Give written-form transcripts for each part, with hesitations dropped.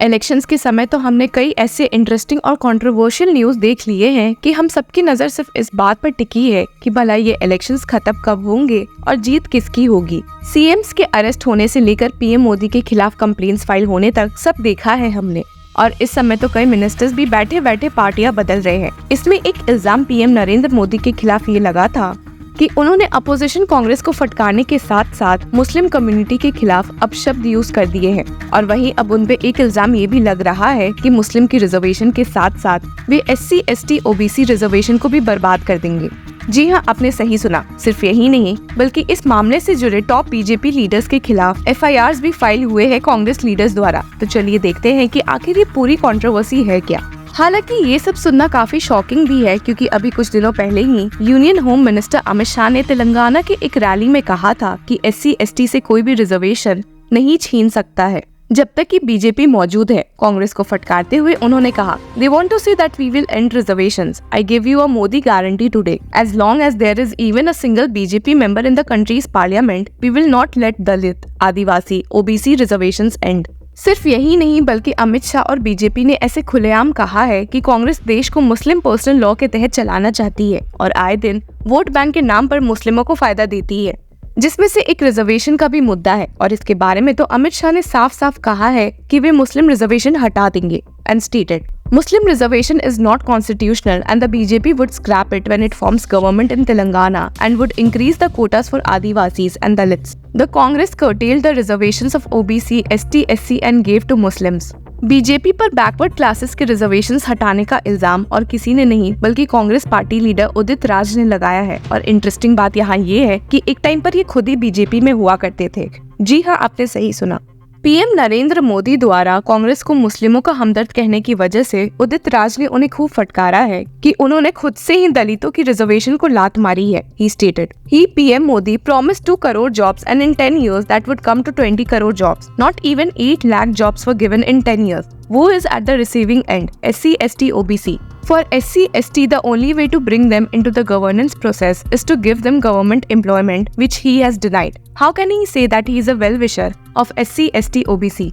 Elections के समय तो हमने कई ऐसे इंटरेस्टिंग और कंट्रोवर्शियल न्यूज देख लिए हैं कि हम सबकी नजर सिर्फ इस बात पर टिकी है कि भला ये इलेक्शंस खत्म कब होंगे और जीत किसकी होगी। सीएम्स के अरेस्ट होने से लेकर पीएम मोदी के खिलाफ कंप्लेंट्स फाइल होने तक सब देखा है हमने। और इस समय तो कई मिनिस्टर्स भी बैठे बैठे पार्टियां बदल रहे हैं। इसमें एक इल्जाम पीएम नरेंद्र मोदी के खिलाफ ये लगा था कि उन्होंने अपोजिशन कांग्रेस को फटकारने के साथ साथ मुस्लिम कम्युनिटी के खिलाफ अपशब्द यूज कर दिए हैं। और वहीं अब उन पे एक इल्जाम ये भी लग रहा है कि मुस्लिम की रिजर्वेशन के साथ साथ वे SC ST OBC रिजर्वेशन को भी बर्बाद कर देंगे। जी हाँ, आपने सही सुना। सिर्फ यही नहीं बल्कि इस मामले से जुड़े टॉप बीजेपी लीडर्स के खिलाफ FIRs भी फाइल हुए हैं कांग्रेस लीडर्स द्वारा। तो चलिए देखते हैं कि आखिर ये पूरी कंट्रोवर्सी है क्या। हालांकि ये सब सुनना काफी शॉकिंग भी है, क्योंकि अभी कुछ दिनों पहले ही union home minister Amit Shah ने तेलंगाना के एक रैली में कहा था कि SC ST से कोई भी रिजर्वेशन नहीं छीन सकता है जब तक कि बीजेपी मौजूद है। कांग्रेस को फटकारते हुए उन्होंने कहा, They want to say that we will end reservations. I give you a Modi guarantee today. As long as there is even a single BJP member in the country's parliament, we will not let Dalit, Adivasi, OBC reservations end. सिर्फ यही नहीं बल्कि अमित शाह और BJP ने ऐसे खुलेआम कहा है कि कांग्रेस देश को मुस्लिम पर्सनल लॉ के तहत चलाना चाहती है और आए दिन वोट बैंक के नाम पर मुस्लिमों को फायदा देती है, जिसमें से एक रिजर्वेशन का भी मुद्दा है। और इसके बारे में तो अमित शाह ने साफ साफ कहा है कि वे मुस्लिम रिजर्वेशन हटा देंगे and stated Muslim reservation is not constitutional and the BJP would scrap it when it forms government in Telangana and would increase the quotas for Adivasis and Dalits. The Congress curtailed the reservations of OBC, ST, SC and gave to Muslims. BJP पर backward classes के reservations हटाने का इल्जाम और किसी ने नहीं बल्कि कांग्रेस पार्टी लीडर उदित राज ने लगाया है। और इंटरेस्टिंग बात यहाँ ये है कि एक टाइम पर ये खुद ही बीजेपी में हुआ करते थे। जी हाँ, आपने सही सुना। पीएम नरेंद्र मोदी द्वारा कांग्रेस को मुस्लिमों का हमदर्द कहने की वजह से उदित राज ने उन्हें खूब फटकारा है कि उन्होंने खुद से ही दलितों की रिजर्वेशन को लात मारी है। He stated, PM Modi promised 2 crore jobs and in 10 years that would come to 20 crore jobs. Not even 8 lakh jobs were given in 10 years. Who is at the receiving end? SC, ST, OBC. For SC, ST, the only way to bring them into the governance process is to give them government employment, which he has denied. How can he say that he is a well-wisher of SC, ST, OBC?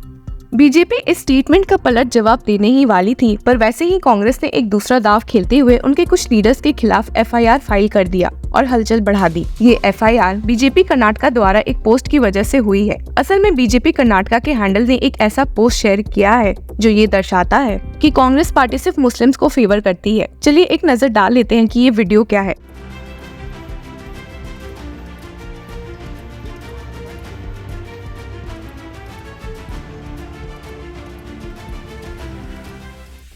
BJP इस statement का पलट जवाब देने ही वाली थी, पर वैसे ही कांग्रेस ने एक दूसरा दाव खेलते हुए उनके कुछ लीडर्स के खिलाफ FIR फाइल कर दिया और हलचल बढ़ा दी। ये FIR बीजेपी कर्नाटका द्वारा एक पोस्ट की वजह से हुई है। असल में बीजेपी कर्नाटका के हैंडल ने एक ऐसा पोस्ट शेयर किया है जो ये दर्शाता है कि कांग्रेस पार्टी सिर्फ मुस्लिम्स को फेवर करती है। चलिए एक नजर डाल लेते हैं कि ये वीडियो क्या है।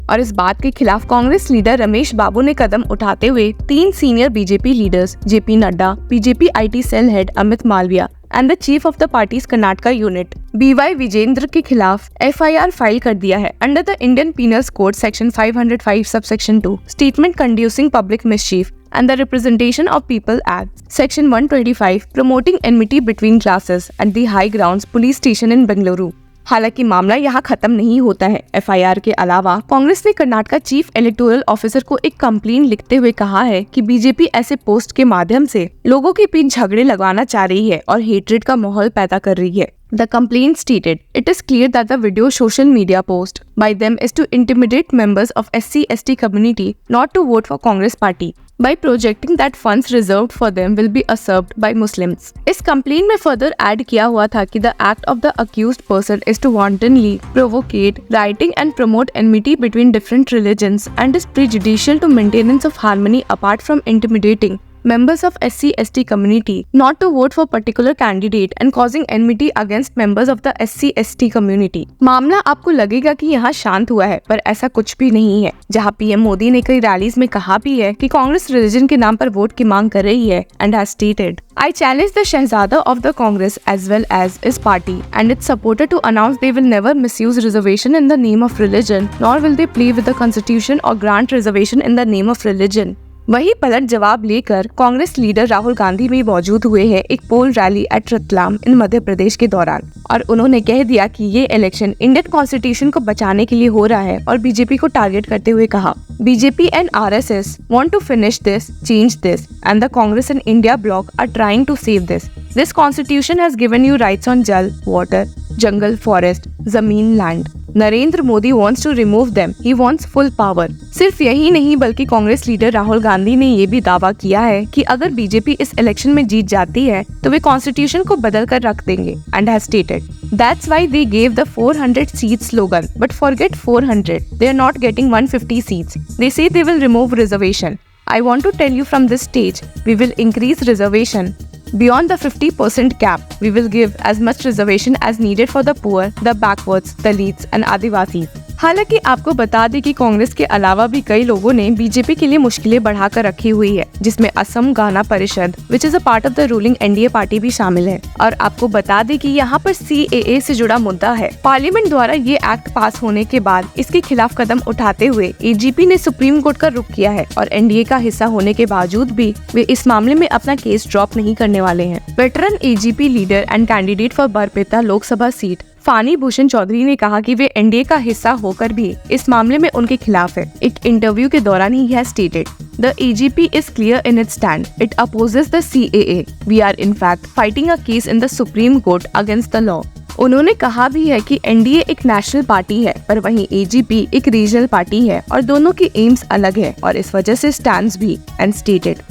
और इस बात के खिलाफ कांग्रेस लीडर रमेश बाबू ने कदम उठाते हुए 3 senior BJP leaders JP Nadda, BJP IT cell head Amit Malviya and the chief of the party's Karnataka unit BY Vijendra के खिलाफ FIR फाइल कर दिया है under the Indian penal code section 505 subsection 2 statement conducing public mischief and the Representation of People Act, Section 125, promoting enmity between classes at the High Grounds Police Station in Bengaluru. हालांकि मामला यहाँ खत्म नहीं होता है। FIR के अलावा कांग्रेस ने कर्नाटका चीफ इलेक्टोरल ऑफिसर को एक कंप्लेंट लिखते हुए कहा है कि बीजेपी ऐसे पोस्ट के माध्यम से लोगों के बीच झगड़े लगाना चाह रही है और हेट्रेड का माहौल पैदा कर रही है। The complaint stated, "It is clear that the video social media post by them is to intimidate members of SC/ST community not to vote for Congress party by projecting that funds reserved for them will be usurped by Muslims." इस complaint में further add किया हुआ था कि the act of the accused person is to wantonly provocate, rioting and promote enmity between different religions and is prejudicial to maintenance of harmony apart from intimidating members of SC/ST community not to vote for particular candidate and causing enmity against members of the SC/ST community. मामला आपको लगेगा कि यहाँ शांत हुआ है, पर ऐसा कुछ भी नहीं है। जहाँ PM मोदी ने कई रैलीज में कहा भी है कि कांग्रेस रिलीजन के नाम पर वोट की मांग कर रही है and has stated, "I challenge the Shehzada of the Congress as well as its party and its supporter to announce they will never misuse reservation in the name of religion, nor will they play with the constitution or grant reservation in the name of religion." वही पलट जवाब लेकर Congress leader Rahul Gandhi भी मौजूद हुए हैं एक पोल rally eight Ratlam इन मध्य प्रदेश के दौरान, और उन्होंने कह दिया कि ये इलेक्शन इंडियन कॉन्स्टिट्यूशन को बचाने के लिए हो रहा है और बीजेपी को टारगेट करते हुए कहा, BJP and RSS want to finish this, change this, and the Congress and India bloc are trying to save this. This constitution has given you rights on jal, water, jungle, forest, zameen, land. Narendra Modi wants to remove them. He wants full power. सिर्फ यही नहीं बल्कि Congress leader Rahul Gandhi ने ये भी दावा किया है कि अगर बीजेपी इस इलेक्शन में जीत जाती है तो वे कॉन्स्टिट्यूशन को बदल कर रख देंगे and has stated that's why they gave the 400 seats slogan but forget 400. They are not getting 150 seats. They say they will remove reservation. I want to tell you from this stage, we will increase reservation. Beyond the 50% cap, we will give as much reservation as needed for the poor, the backwards, Dalits and Adivasis. हालांकि आपको बता दें कि कांग्रेस के अलावा भी कई लोगों ने बीजेपी के लिए मुश्किलें बढ़ाकर रखी हुई है, जिसमें असम गाना परिषद which is a part of the ruling NDA party भी शामिल है। और आपको बता दें कि यहाँ पर CAA से जुड़ा मुद्दा है। पार्लियामेंट द्वारा ये एक्ट पास होने के बाद इसके खिलाफ कदम उठाते हुए AGP ने सुप्रीम कोर्ट का रुख किया है और एनडीए का हिस्सा होने के बावजूद भी वे इस मामले में अपना केस ड्रॉप नहीं करने वाले हैं। Veteran AGP leader and candidate for Barpeta Lok Sabha seat Fani Bhushan Chaudhary ने कहा कि वे एनडीए का हिस्सा होकर भी इस मामले में उनके खिलाफ है। एक इंटरव्यू के दौरान he has stated the AGP is clear in its stand. It opposes the CAA. We are in fact fighting a case in the Supreme Court against the law. उन्होंने कहा भी है कि एनडीए एक नेशनल पार्टी है पर वहीं AGP एक रीजनल पार्टी है और दोनों की एम्स अलग है और इस वजह से स्टैंड्स भी and stated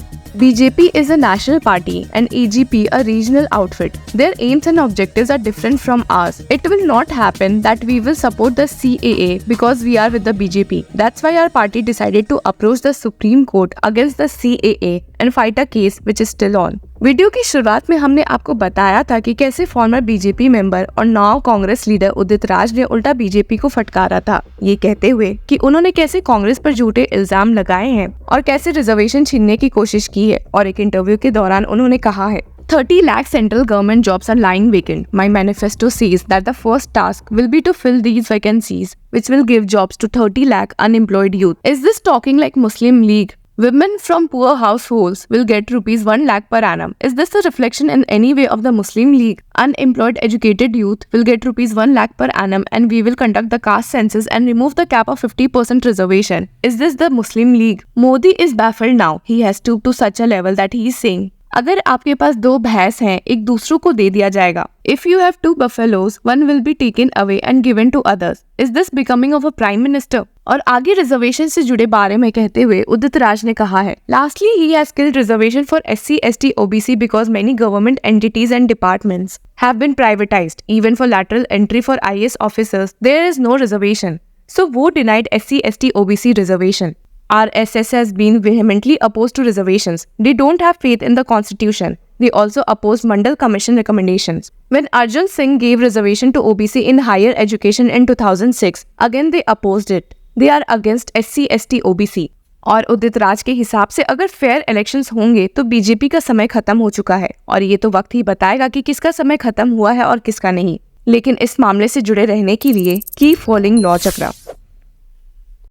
BJP is a national party and AGP a regional outfit. Their aims and objectives are different from ours. It will not happen that we will support the CAA because we are with the BJP. That's why our party decided to approach the Supreme Court against the CAA and fight a case which is still on. Video की शुरुआत में हमने आपको बताया था कि कैसे farmer BJP member और नाउ कांग्रेस लीडर उदित राज ने उल्टा बीजेपी को फटकारा था, ये कहते हुए कि उन्होंने कैसे कांग्रेस पर झूठे इल्जाम लगाए हैं और कैसे रिजर्वेशन छीनने की कोशिश की है। और एक इंटरव्यू के दौरान उन्होंने कहा है 30 lakh central government jobs are lying vacant. My manifesto says that the first task will be to fill these vacancies, which will give jobs to 30 lakh unemployed youth. Is this talking like Muslim League? Women from poor households will get rupees 1 lakh per annum. Is this a reflection in any way of the Muslim League? Unemployed educated youth will get rupees 1 lakh per annum and we will conduct the caste census and remove the cap of 50% reservation. Is this the Muslim League? Modi is baffled now. He has stooped to such a level that he is saying, अगर आपके पास 2 भैंस हैं, एक दूसरों को दे दिया जाएगा। If you have 2 buffaloes, one will be taken away and given to others. Is this becoming of a prime minister? और आगे रिजर्वेशन से जुड़े बारे में कहते हुए उदित राज ने कहा है Lastly, he has killed reservation for SC, ST, OBC because many government entities and departments have been privatized. Even for lateral entry for IAS officers, there is no reservation. So who denied SC, ST, OBC reservation? RSS has been vehemently opposed to reservations. They don't have faith in the constitution. They also opposed Mandal Commission recommendations. When Arjun Singh gave reservation to OBC in higher education in 2006, again they opposed it. They are against SC, ST, OBC. और उदित राज के हिसाब से अगर fair elections होंगे तो BJP का समय खत्म हो चुका है और ये तो वक्त ही बताएगा कि किसका समय खत्म हुआ है और किसका नहीं। लेकिन इस मामले से जुड़े रहने के लिए कीप फॉलोइंग लॉ चक्रा।